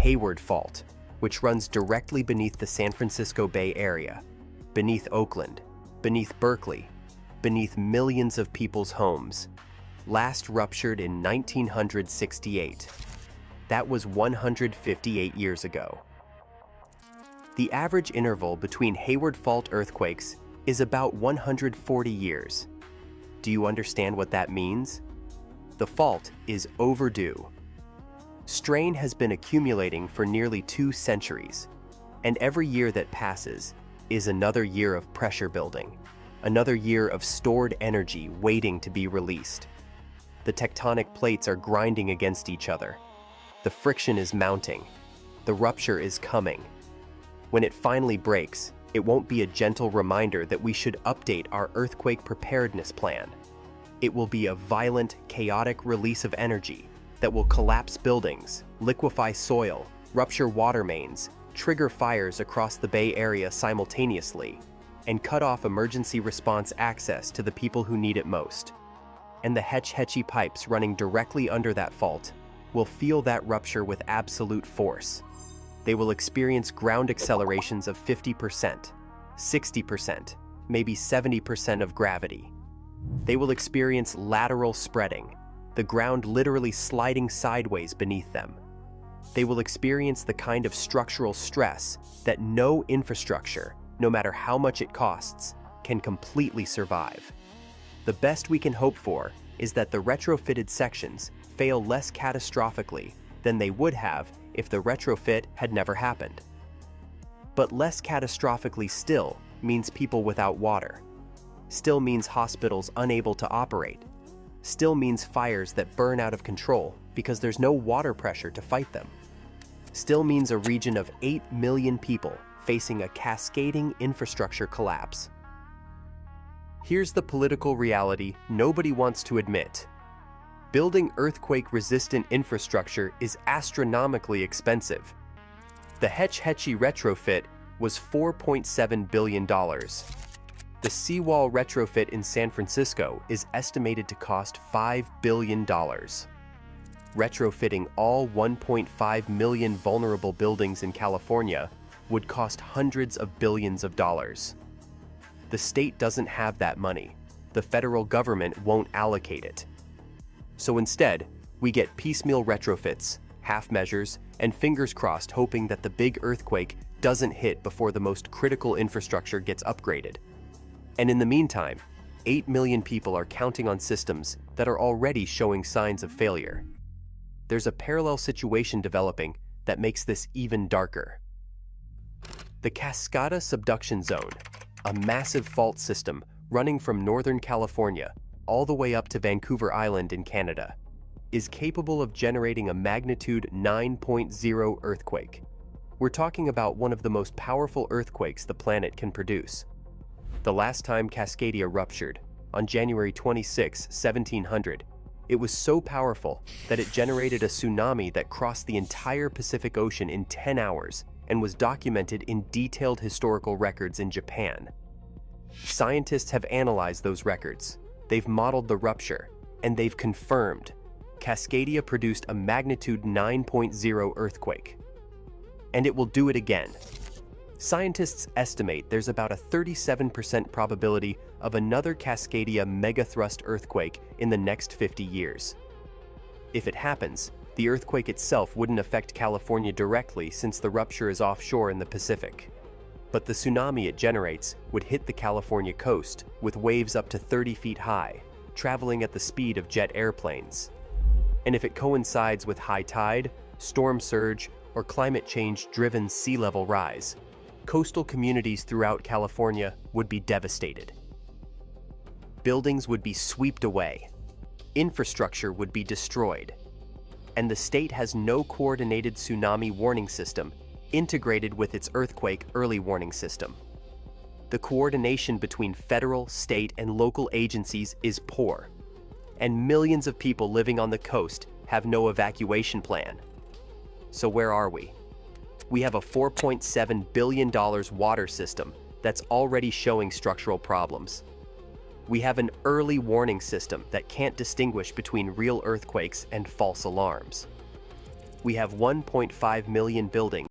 Hayward Fault, which runs directly beneath the San Francisco Bay Area, beneath Oakland, beneath Berkeley, beneath millions of people's homes, last ruptured in 1968. That was 158 years ago. The average interval between Hayward Fault earthquakes is about 140 years. Do you understand what that means? The fault is overdue. Strain has been accumulating for nearly 2 centuries, and every year that passes is another year of pressure building, another year of stored energy waiting to be released. The tectonic plates are grinding against each other. The friction is mounting. The rupture is coming. When it finally breaks, it won't be a gentle reminder that we should update our earthquake preparedness plan. It will be a violent, chaotic release of energy that will collapse buildings, liquefy soil, rupture water mains, trigger fires across the Bay Area simultaneously, and cut off emergency response access to the people who need it most. And the hetchy pipes running directly under that fault will feel that rupture with absolute force. They will experience ground accelerations of 50%, 60%, maybe 70% of gravity. They will experience lateral spreading, the ground literally sliding sideways beneath them. They will experience the kind of structural stress that no infrastructure, no matter how much it costs, can completely survive. The best we can hope for is that the retrofitted sections fail less catastrophically than they would have if the retrofit had never happened. But less catastrophically still means people without water, still means hospitals unable to operate, still means fires that burn out of control because there's no water pressure to fight them, still means a region of 8 million people facing a cascading infrastructure collapse. Here's the political reality nobody wants to admit. Building earthquake-resistant infrastructure is astronomically expensive. The hetchy retrofit was $4.7 billion. The seawall retrofit in San Francisco is estimated to cost $5 billion. Retrofitting all 1.5 million vulnerable buildings in California would cost hundreds of billions of dollars. The state doesn't have that money. The federal government won't allocate it. So instead, we get piecemeal retrofits, half measures, and fingers crossed hoping that the big earthquake doesn't hit before the most critical infrastructure gets upgraded. And in the meantime, 8 million people are counting on systems that are already showing signs of failure. There's a parallel situation developing that makes this even darker. The Cascada Subduction Zone, a massive fault system running from Northern California all the way up to Vancouver Island in Canada, is capable of generating a magnitude 9.0 earthquake. We're talking about one of the most powerful earthquakes the planet can produce. The last time Cascadia ruptured, on January 26, 1700, it was so powerful that it generated a tsunami that crossed the entire Pacific Ocean in 10 hours and was documented in detailed historical records in Japan. Scientists have analyzed those records, they've modeled the rupture, and they've confirmed Cascadia produced a magnitude 9.0 earthquake. And it will do it again. Scientists estimate there's about a 37% probability of another Cascadia megathrust earthquake in the next 50 years. If it happens, the earthquake itself wouldn't affect California directly since the rupture is offshore in the Pacific. But the tsunami it generates would hit the California coast with waves up to 30 feet high, traveling at the speed of jet airplanes. And if it coincides with high tide, storm surge, or climate change-driven sea level rise, coastal communities throughout California would be devastated. Buildings would be swept away, infrastructure would be destroyed, and the state has no coordinated tsunami warning system integrated with its earthquake early warning system. The coordination between federal, state, and local agencies is poor, and millions of people living on the coast have no evacuation plan. So where are we? We have a $4.7 billion water system that's already showing structural problems. We have an early warning system that can't distinguish between real earthquakes and false alarms. we have 1.5 million buildings.